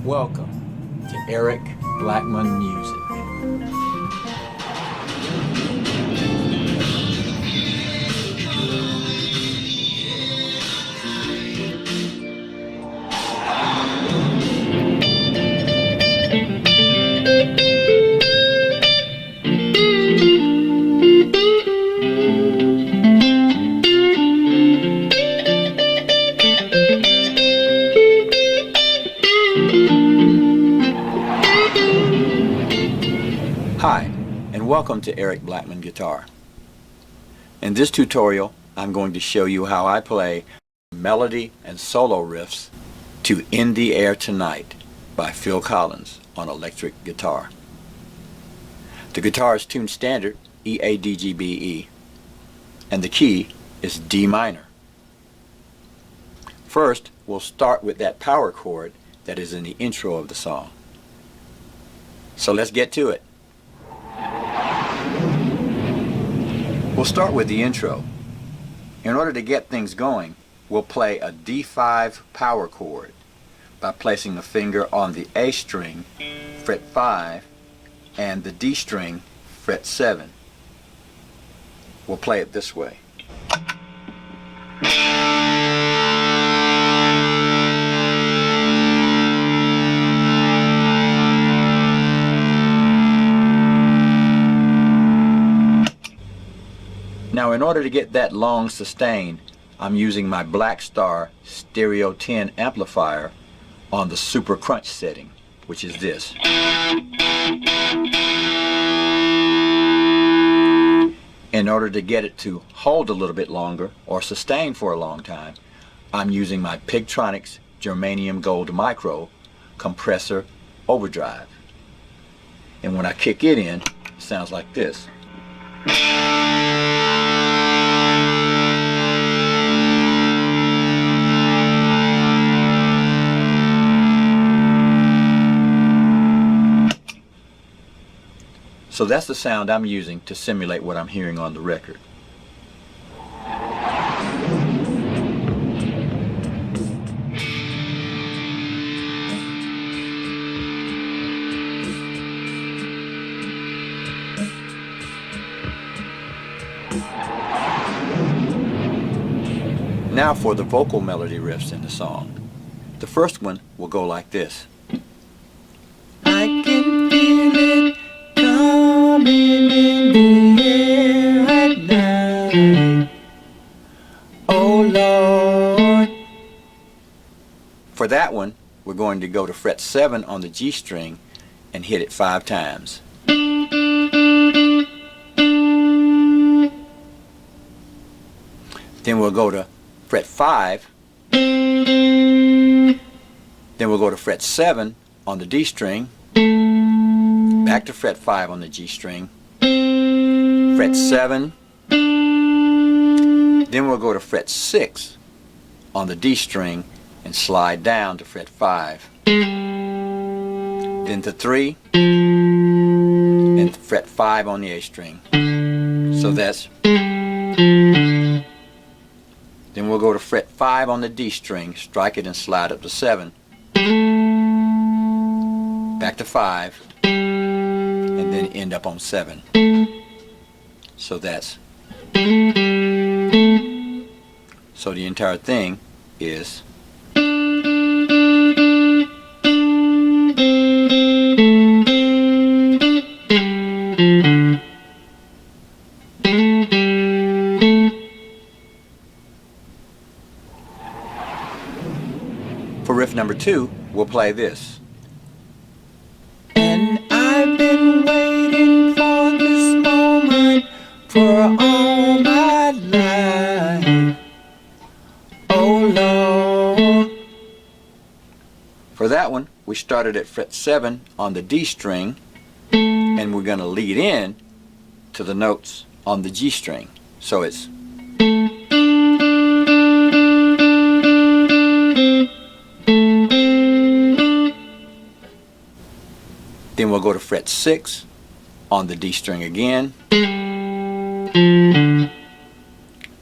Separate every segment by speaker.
Speaker 1: Welcome to Eric Blackmon Music. Hi, and welcome to Eric Blackmon Guitar. In this tutorial, I'm going to show you how I play melody and solo riffs to In the Air Tonight by Phil Collins on electric guitar. The guitar is tuned standard E-A-D-G-B-E, and the key is D minor. First, we'll start with that power chord that is in the intro of the song. So let's get to it. We'll start with the intro. In order to get things going, we'll play a D5 power chord by placing the finger on the A string, fret 5, and the D string, fret 7. We'll play it this way. Now, in order to get that long sustain, I'm using my Black Star Stereo 10 amplifier on the Super Crunch setting, which is this. In order to get it to hold a little bit longer or sustain for a long time, I'm using my Pigtronics Germanium Gold Micro compressor overdrive. And when I kick it in, it sounds like this. So that's the sound I'm using to simulate what I'm hearing on the record. Now for the vocal melody riffs in the song. The first one will go like this. I can feel it coming in the air at night. Oh Lord. For that one, we're going to go to fret 7 on the G string and hit it 5 times. Then we'll go to fret 5. Then we'll go to fret 7 on the D string. Back to fret 5 on the G string, fret 7, then we'll go to fret 6 on the D string and slide down to fret 5, then to 3, and fret 5 on the A string. So that's, then we'll go to fret 5 on the D string, strike it and slide up to 7, back to 5, and then end up on 7. So that's, so the entire thing is, for riff number 2, we'll play this. For all my life, oh Lord. For that one, we started at fret 7 on the D string, and we're going to lead in to the notes on the G string. So it's, then we'll go to fret 6 on the D string again.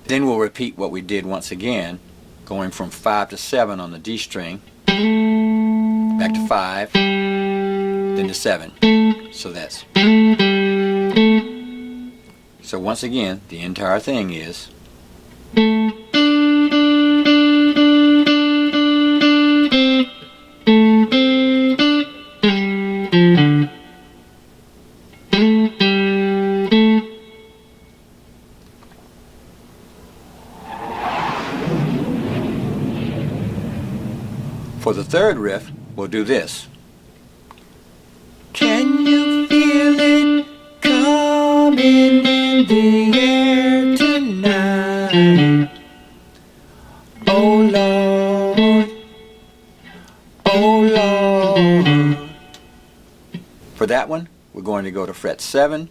Speaker 1: Then we'll repeat what we did once again, going from 5 to 7 on the D string, back to 5, then to 7. So that's. So once again, the entire thing is. For the third riff, we'll do this. Can you feel it coming in the air tonight? Oh Lord, oh Lord. For that one, we're going to go to fret 7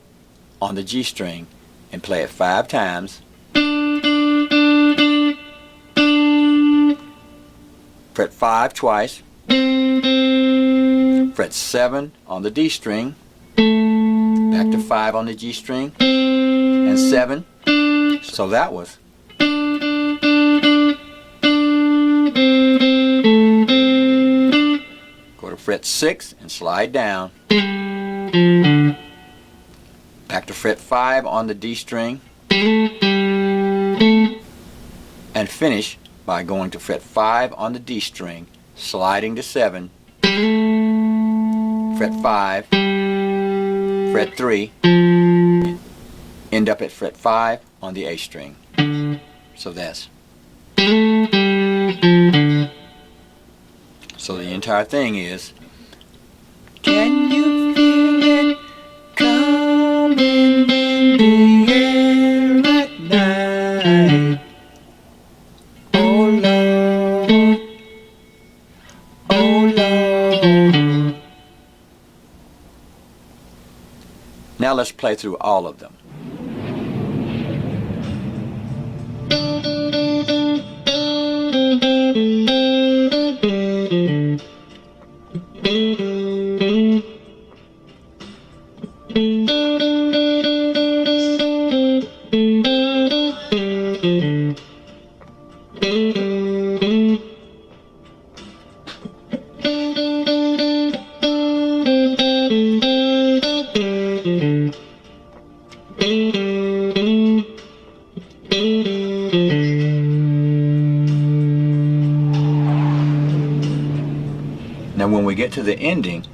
Speaker 1: on the G string and play it 5 times. Fret 5 twice, fret 7 on the D string, back to 5 on the G string, and 7. So that was. Go to fret 6 and slide down, back to fret 5 on the D string, and finish by going to fret 5 on the D string, sliding to 7, fret 5, fret 3, end up at fret 5 on the A string. So that's. So the entire thing is. Can you feel it coming in the air at night? Oh Lord, oh Lord. Now let's play through all of them. Now when we get to the ending,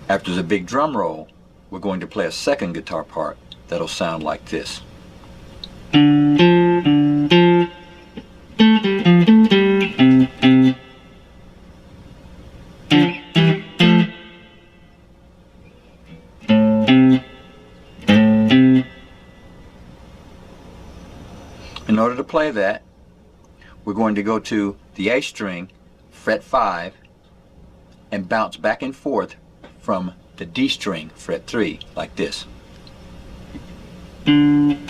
Speaker 1: after the big drum roll, we're going to play a second guitar part that'll sound like this. In order to play that, we're going to go to the A string, fret 5, and bounce back and forth from the D string, fret 3, like this. Then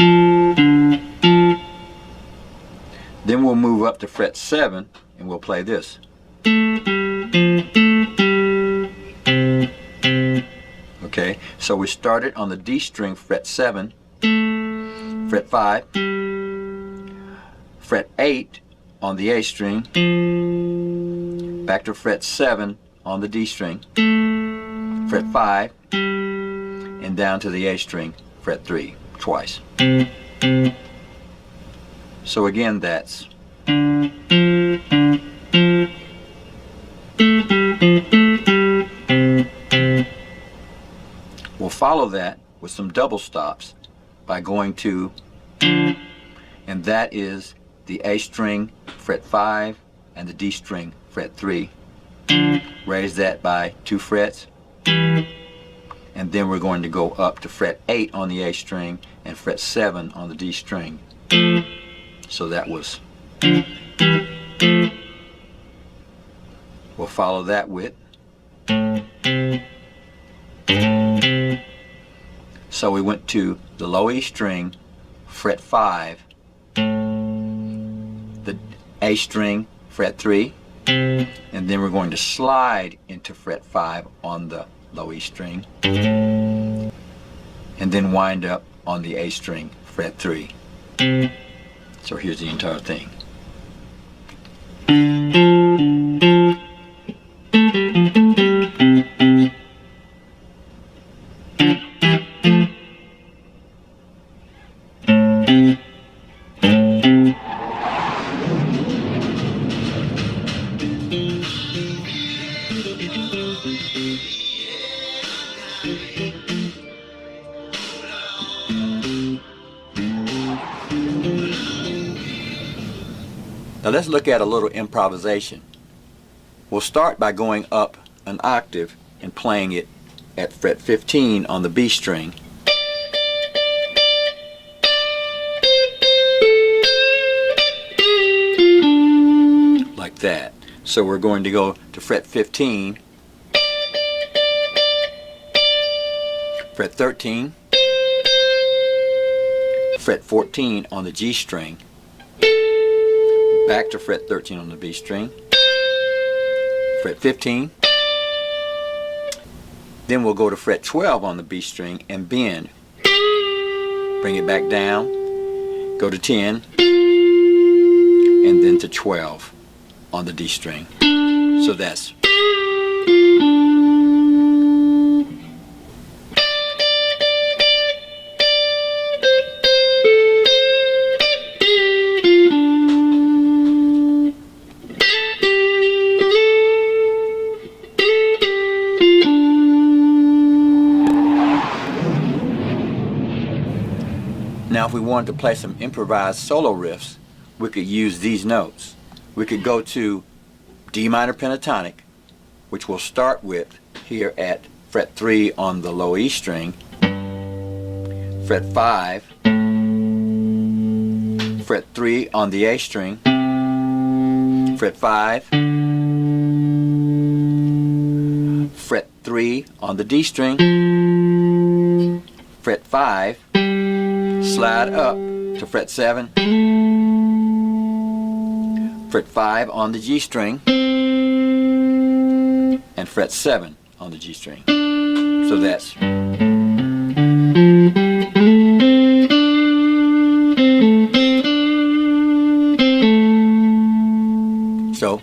Speaker 1: we'll move up to fret 7 and we'll play this. Okay, so we started on the D string, fret 7, fret 5, fret 8 on the A string, back to fret 7 on the D string, fret 5, and down to the A string, fret 3, twice. So again, that's. We'll follow that with some double stops by going to, and that is the A string, fret 5, and the D string, fret 3. Raise that by 2 frets, and then we're going to go up to fret 8 on the A string and fret 7 on the D string. So that was. We'll follow that with. So we went to the low E string, fret 5, the A string, fret 3, and then we're going to slide into fret 5 on the low E string, and then wind up on the A string, fret 3. So here's the entire thing. Now let's look at a little improvisation. We'll start by going up an octave and playing it at fret 15 on the B string. Like that. So we're going to go to fret 15, fret 13, fret 14 on the G string, back to fret 13 on the B string, fret 15, then we'll go to fret 12 on the B string and bend. Bring it back down, go to 10, and then to 12 on the D string. So that's Now if we wanted to play some improvised solo riffs, we could use these notes. We could go to D minor pentatonic, which we'll start with here at fret 3 on the low E string, fret 5, fret 3 on the A string, fret 5, fret 3 on the D string, fret 5, slide up to fret 7, fret 5 on the G string, and fret 7 on the G string. So that's so.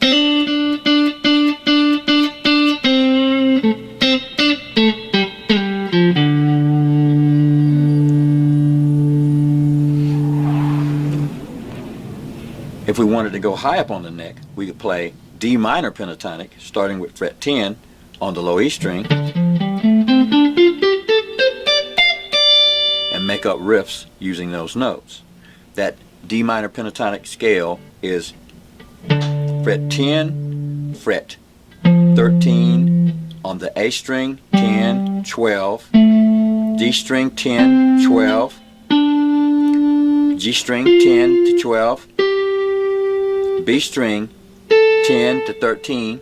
Speaker 1: If we wanted to go high up on the neck, we could play D minor pentatonic, starting with fret 10 on the low E string, and make up riffs using those notes. That D minor pentatonic scale is fret 10, fret 13 on the A string, 10, 12, D string 10, 12, G string 10 to 12, B string 10 to 13,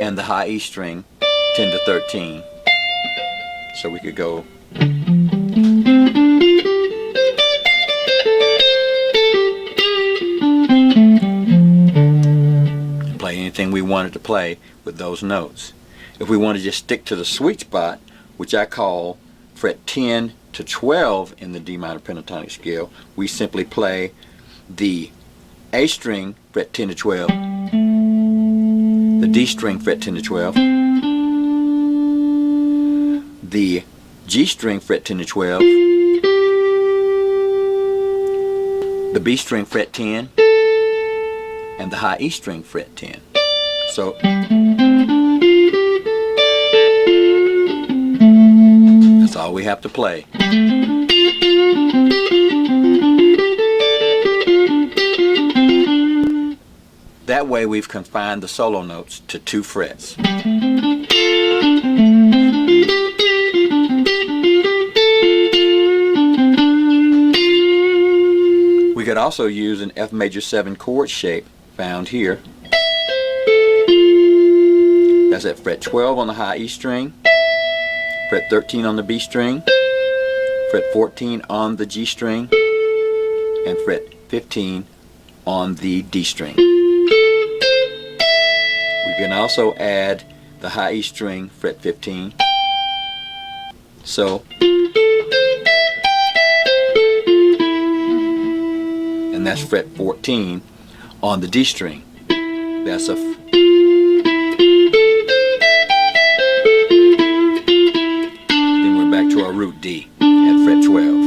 Speaker 1: and the high E string 10 to 13. So we could go and play anything we wanted to play with those notes. If we want to just stick to the sweet spot, which I call fret 10 to 12 in the D minor pentatonic scale, we simply play the A string fret 10 to 12, the D string fret 10 to 12, the G string fret 10 to 12, the B string fret 10, and the high E string fret 10. So that's all we have to play. That way we've confined the solo notes to 2 frets. We could also use an F major 7 chord shape found here. That's at fret 12 on the high E string, fret 13 on the B string, fret 14 on the G string, and fret 15 on the D string. We can also add the high E string fret 15. So, and that's fret 14 on the D string. That's a then we're back to our root D at fret 12.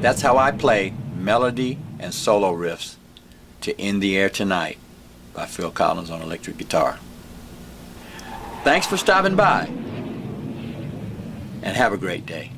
Speaker 1: That's how I play melody and solo riffs to In the Air Tonight by Phil Collins on electric guitar. Thanks for stopping by, and have a great day.